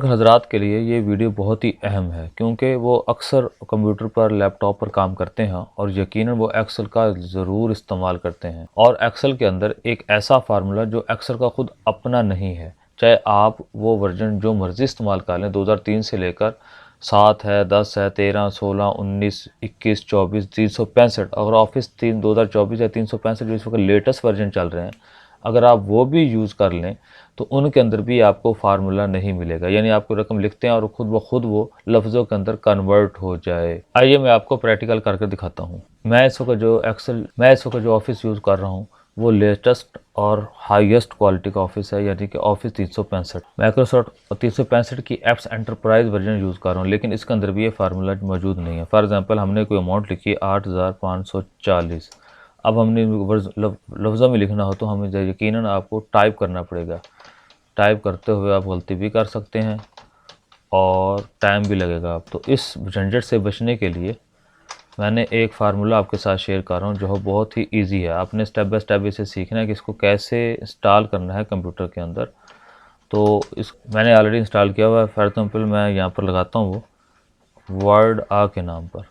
हजरात के लिए ये वीडियो बहुत ही अहम है क्योंकि वो अक्सर कंप्यूटर पर लैपटॉप पर काम करते हैं और यकीनन वो एक्सेल का ज़रूर इस्तेमाल करते हैं। और एक्सेल के अंदर एक ऐसा फार्मूला जो एक्सेल का खुद अपना नहीं है, चाहे आप वो वर्जन जो मर्ज़ी इस्तेमाल कर लें, 2003 से लेकर 7 है, 10 है, 13, 16, 19, 21, 24, 365, अगर ऑफिस 2024 या 365 जो इस वक्त लेटेस्ट वर्जन चल रहे हैं, अगर आप वो भी यूज़ कर लें तो उनके अंदर भी आपको फार्मूला नहीं मिलेगा, यानी आपको रकम लिखते हैं और खुद ब खुद वो लफ्ज़ों के अंदर कन्वर्ट हो जाए। आइए मैं आपको प्रैक्टिकल करके दिखाता हूँ। मैं इस वक्त जो ऑफिस यूज़ कर रहा हूँ वो लेटेस्ट और हाईएस्ट क्वालिटी का ऑफिस है, यानी कि ऑफिस 365 माइक्रोसॉफ्ट 365 की एप्स एंटरप्राइज वर्जन यूज़ कर रहा हूँ, लेकिन इसके अंदर भी ये फार्मूला मौजूद नहीं है। फॉर एग्जांपल हमने कोई अमाउंट लिखी 8540। अब हमने लफ्ज़ों में लिखना हो तो हमें यकीनन आपको टाइप करना पड़ेगा। टाइप करते हुए आप गलती भी कर सकते हैं और टाइम भी लगेगा। आप तो इस झंझट से बचने के लिए मैंने एक फार्मूला आपके साथ शेयर कर रहा हूँ जो बहुत ही इजी है। आपने स्टेप बाय स्टेप इसे सीखना है कि इसको कैसे इंस्टॉल करना है कंप्यूटर के अंदर। तो इस मैंने ऑलरेडी इंस्टॉल किया हुआ है। फॉर एग्जाम्पल मैं यहाँ पर लगाता हूँ वो वर्ड आ के नाम पर,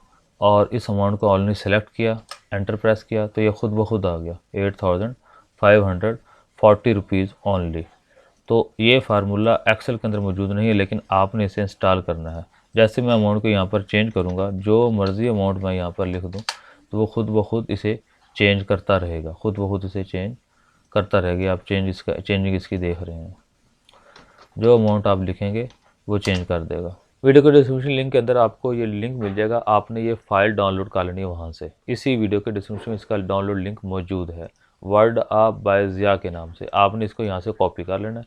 और इस अमाउंट को ऑलरेडी सेलेक्ट किया, एंटर प्रेस किया तो ये खुद ब खुद आ गया 8540 रुपीज़ ओनली। तो ये फार्मूला एक्सेल के अंदर मौजूद नहीं है, लेकिन आपने इसे इंस्टॉल करना है। जैसे मैं अमाउंट को यहाँ पर चेंज करूँगा, जो मर्ज़ी अमाउंट मैं यहाँ पर लिख दूँ तो वो खुद ब खुद इसे चेंज करता रहेगा, खुद ब खुद इसे चेंज करता रहेगा। आप चेंजिंग इसकी देख रहे हैं, जो अमाउंट आप लिखेंगे वो चेंज कर देगा। वीडियो के डिस्क्रिप्शन लिंक के अंदर आपको ये लिंक मिल जाएगा, आपने ये फ़ाइल डाउनलोड कर लेनी है वहाँ से। इसी वीडियो के डिस्क्रिप्शन में इसका डाउनलोड लिंक मौजूद है, वर्ड आ बाय ज़िया के नाम से। आपने इसको यहाँ से कॉपी कर लेना है।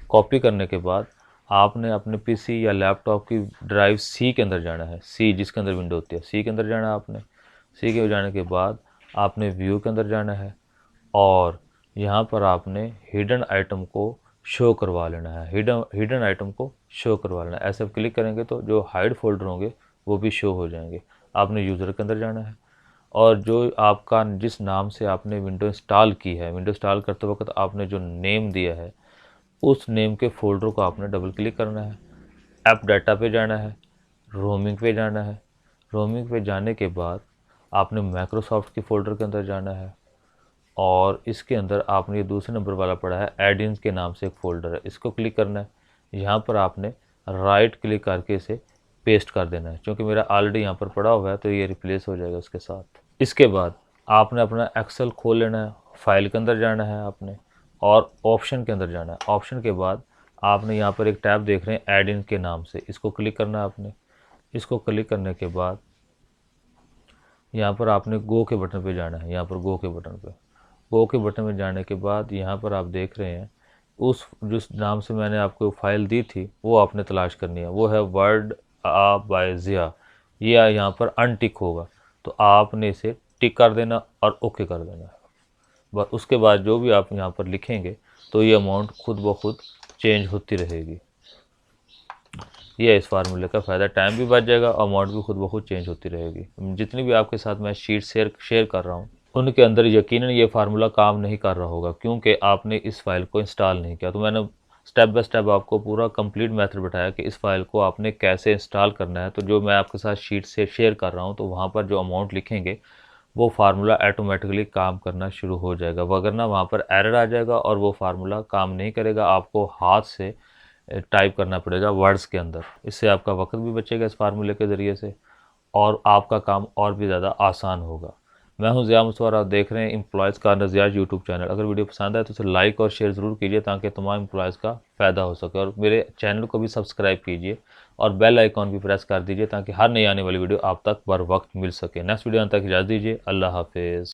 कॉपी करने के बाद आपने अपने पीसी या लैपटॉप की ड्राइव सी के अंदर जाना है। सी जिसके अंदर विंडो होती है, सी के अंदर जाना है आपने। सी के जाने के बाद आपने व्यू के अंदर जाना है और यहाँ पर आपने हिडन आइटम को शो करवा लेना है। हिडन आइटम को शो करवा लेना है। ऐसे आप क्लिक करेंगे तो जो हाइड फोल्डर होंगे वो भी शो हो जाएंगे। आपने यूज़र के अंदर जाना है और जो आपका जिस नाम से आपने विंडो इंस्टॉल की है, विंडो इंस्टॉल करते वक्त आपने जो नेम दिया है उस नेम के फ़ोल्डर को आपने डबल क्लिक करना है। ऐप डाटा पे जाना है, रोमिंग पे जाना है। रोमिंग पे जाने के बाद आपने माइक्रोसॉफ्ट के फ़ोल्डर के अंदर जाना है और इसके अंदर आपने ये दूसरे नंबर वाला पड़ा है एडिंस के नाम से एक फ़ोल्डर है, इसको क्लिक करना है। यहाँ पर आपने राइट क्लिक करके इसे पेस्ट कर देना है, क्योंकि मेरा ऑलरेडी यहाँ पर पड़ा हुआ है तो ये रिप्लेस हो जाएगा उसके साथ। इसके बाद आपने अपना एक्सेल खोल लेना है, फाइल के अंदर जाना है आपने और ऑप्शन के अंदर जाना है। ऑप्शन के बाद आपने यहाँ पर एक टैब देख रहे हैं एड इन के नाम से, इसको क्लिक करना है आपने। इसको क्लिक करने के बाद यहाँ पर आपने गो के बटन पे जाना है। यहाँ पर गो के बटन पे, गो के बटन में जाने के बाद यहाँ पर आप देख रहे हैं उस जिस नाम से मैंने आपको फाइल दी थी वो आपने तलाश करनी है, वो है वर्ड आ बाय ज़िया। ये यहाँ पर अनटिक होगा तो आपने इसे टिक कर देना और ओके कर देना है। बस उसके बाद जो भी आप यहाँ पर लिखेंगे तो ये अमाउंट खुद ब खुद चेंज होती रहेगी। ये इस फार्मूले का फ़ायदा, टाइम भी बच जाएगा और अमाउंट भी खुद ब खुद चेंज होती रहेगी। जितनी भी आपके साथ मैं शीट शेयर कर रहा हूँ उनके अंदर यकीनन ये फार्मूला काम नहीं कर रहा होगा, क्योंकि आपने इस फाइल को इंस्टॉल नहीं किया। तो मैंने स्टेप बाय स्टेप आपको पूरा कंप्लीट मेथड बताया कि इस फाइल को आपने कैसे इंस्टॉल करना है। तो जो मैं आपके साथ शीट से शेयर कर रहा हूँ तो वहाँ पर जो अमाउंट लिखेंगे वो फार्मूला ऑटोमेटिकली काम करना शुरू हो जाएगा, वगरना वहाँ पर एरर आ जाएगा और वो फार्मूला काम नहीं करेगा। आपको हाथ से टाइप करना पड़ेगा वर्ड्स के अंदर। इससे आपका वक्त भी बचेगा इस फार्मूले के ज़रिए से और आपका काम और भी ज़्यादा आसान होगा। मैं हूं ज़िया मुस्तफ़ा, आप देख रहे हैं एम्प्लॉयज़ कॉर्नर ज़िया यूट्यूब चैनल। अगर वीडियो पसंद आए तो उसे लाइक और शेयर ज़रूर कीजिए ताकि तमाम एम्प्लॉयज़ का फ़ायदा हो सके, और मेरे चैनल को भी सब्सक्राइब कीजिए और बेल आइकॉन भी प्रेस कर दीजिए ताकि हर नई आने वाली वीडियो आप तक बर वक्त मिल सके। नेक्स्ट वीडियो तक इजाज़त दीजिए। अल्लाह हाफिज़।